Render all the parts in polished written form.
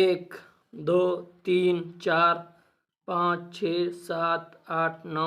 1 2 3 4 5 6 7 8 9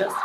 10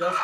10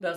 10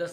10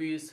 20۔